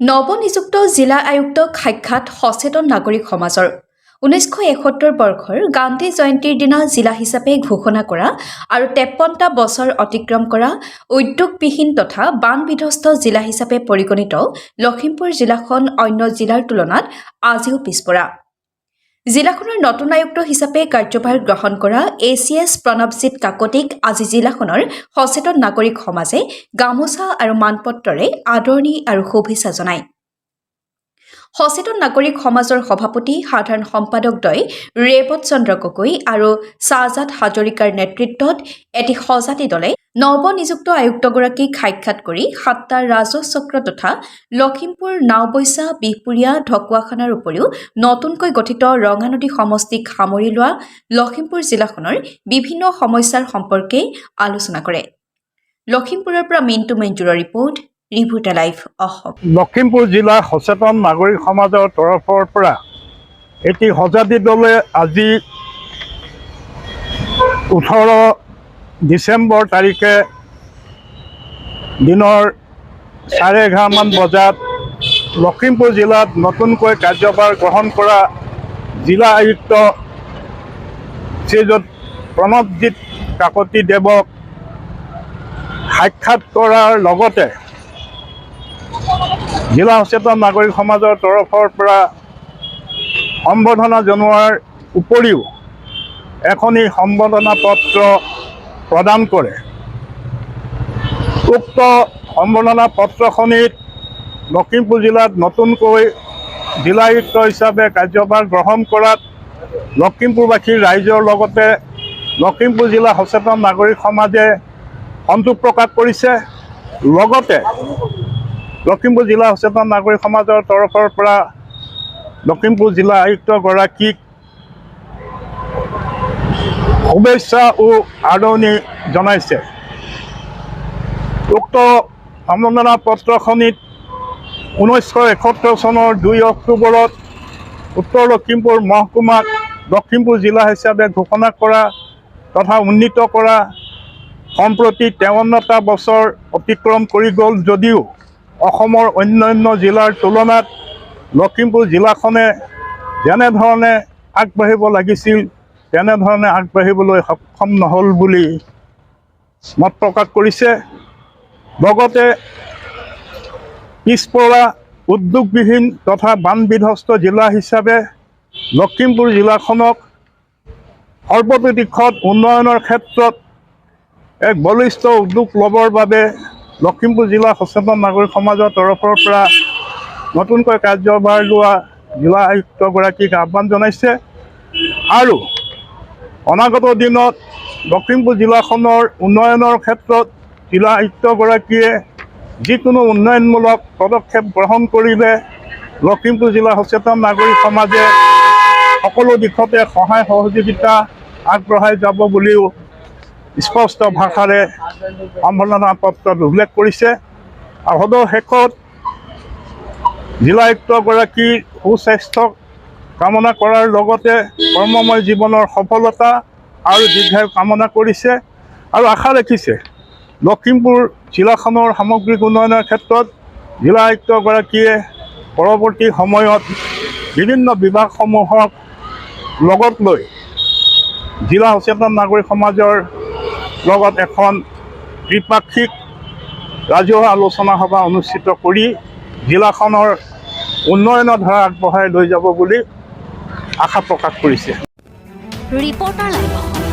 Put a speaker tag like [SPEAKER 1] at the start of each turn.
[SPEAKER 1] নৱনিযুক্ত জিলা আয়ুক্তক সাক্ষাৎ সচেতন নাগৰিক সমাজৰ 1971 বৰ্ষৰ গান্ধী জয়ন্তীৰ দিনা জিলা হিচাপে ঘোষণা কৰা আৰু 53টা বছৰ অতিক্ৰম কৰা উদ্যোগবিহীন তথা বানবিধ্বস্ত জিলা হিচাপে পৰিগণিত লখিমপুৰ জিলাখন অন্য জিলাৰ তুলনাত আজিও পিছপৰা। জিলাখনৰ নতুন আয়ুক্ত হিচাপে কাৰ্যভাৰ গ্ৰহণ কৰা ACS প্ৰণৱজিৎ কাকতিক আজি জিলাখনৰ সচেতন নাগৰিক সমাজে গামোচা আৰু মানপত্ৰৰে আদৰণি আৰু শুভেচ্ছা জনায়। সচেতন নাগৰিক সমাজৰ সভাপতি সাধাৰণ সম্পাদকদ্বয় ৰেৱত চন্দ্ৰ গগৈ আৰু শ্বাহজাদ হাজৰিকাৰ নেতৃত্বত এটি সজাতি দলে নৱনিযুক্ত আয়ুক্তগৰাকীক সাক্ষাৎ কৰি 7টা ৰাজহ চক্ৰ তথা লখিমপুৰ নাওবৈচা বিহপুৰীয়া ঢকুৱাখানাৰ উপৰিও নতুনকৈ গঠিত ৰঙানদী সমষ্টিক সামৰি লোৱা লখিমপুৰ জিলাখনৰ বিভিন্ন সমস্যাৰ সম্পৰ্কে আলোচনা কৰে। লখিমপুৰৰ পৰা মিণ্টু মঞ্জুৰৰ ৰিপৰ্ট, ৰিভোটা লাইভ অসম।
[SPEAKER 2] লখিমপুৰ জিলা সচেতন নাগৰিক সমাজৰ তৰফৰ পৰা এটি সজাতি দলে আজি 18 ডিচেম্বৰ তাৰিখে দিনৰ 11:30 মান বজাত লখিমপুৰ জিলাত নতুনকৈ কাৰ্যভাৰ গ্ৰহণ কৰা জিলা আয়ুক্ত শ্ৰীযুত প্ৰণৱজিৎ কাকতি দেৱক সাক্ষাৎ কৰাৰ লগতে জিলা সচেতন নাগৰিক সমাজৰ তৰফৰ পৰা সম্বৰ্ধনা জনোৱাৰ উপৰিও এখনি সম্বৰ্ধনা পত্ৰ প্ৰদান কৰে। উক্ত সম্বৰ্ধনা পত্ৰখনিত লখিমপুৰ জিলাত নতুনকৈ জিলা আয়ুক্ত হিচাপে কাৰ্যভাৰ গ্ৰহণ কৰাত লখিমপুৰবাসীৰ ৰাইজৰ লগতে লখিমপুৰ জিলা সচেতন নাগৰিক সমাজে সন্তোষ প্ৰকাশ কৰিছে। লগতে লখিমপুৰ জিলা সচেতন নাগৰিক সমাজৰ তৰফৰ পৰা লখিমপুৰ জিলা আয়ুক্তগৰাকীক শুভেচ্ছা ও আদৰণি জনাইছে। উক্ত সম্বৰ্ধনা পত্ৰখনিত 1971 চনৰ 2 অক্টোবৰত উত্তৰ লখিমপুৰ মহকুমাক লখিমপুৰ জিলা হিচাপে ঘোষণা কৰা তথা উন্নীত কৰা সম্প্ৰতি 53টা বছৰ অতিক্ৰম কৰি গ'ল যদিও অসমৰ অন্যান্য জিলাৰ তুলনাত লখিমপুৰ জিলাখনে যেনেধৰণে আগবাঢ়িব লাগিছিল তেনেধৰণে আগবাঢ়িবলৈ সক্ষম নহ'ল বুলি মত প্ৰকাশ কৰিছে। লগতে পিছপৰা উদ্যোগবিহীন তথা বানবিধ্বস্ত জিলা হিচাপে লখিমপুৰ জিলাখনক সৰ্বতোদিশত উন্নয়নৰ ক্ষেত্ৰত এক বলিষ্ঠ উদ্যোগ ল'বৰ বাবে লখিমপুৰ জিলা সচেতন নাগৰিক সমাজৰ তৰফৰ পৰা নতুনকৈ কাৰ্যভাৰ লোৱা জিলা আয়ুক্তগৰাকীক আহ্বান জনাইছে আৰু অনাগত দিনত লখিমপুৰ জিলাখনৰ উন্নয়নৰ ক্ষেত্ৰত জিলা আয়ুক্তগৰাকীয়ে যিকোনো উন্নয়নমূলক পদক্ষেপ গ্ৰহণ কৰিলে লখিমপুৰ জিলা সচেতন নাগৰিক সমাজে সকলো দিশতে সহায় সহযোগিতা আগবঢ়াই যাব বুলিও স্পষ্ট ভাষাৰে সম্বৰ্ধনা পত্ৰত উল্লেখ কৰিছে। আৰু সদৌ শেষত জিলা আয়ুক্তগৰাকীৰ সুস্বাস্থ্য কামনা কৰাৰ লগতে কৰ্মময় জীৱনৰ সফলতা আৰু দীৰ্ঘায়ু কামনা কৰিছে আৰু আশা ৰাখিছে লখিমপুৰ জিলাখনৰ সামগ্ৰিক উন্নয়নৰ ক্ষেত্ৰত জিলা আয়ুক্তগৰাকীয়ে পৰৱৰ্তী সময়ত বিভিন্ন বিভাগসমূহক লগত লৈ জিলা সচেতন নাগৰিক সমাজৰ লগত এখন ত্ৰিপাক্ষিক ৰাজহুৱা আলোচনা সভা অনুষ্ঠিত কৰি জিলাখনৰ উন্নয়নৰ ধাৰা আগবঢ়াই লৈ যাব বুলি আশা প্ৰকাশ কৰিছে।
[SPEAKER 3] Reporter live.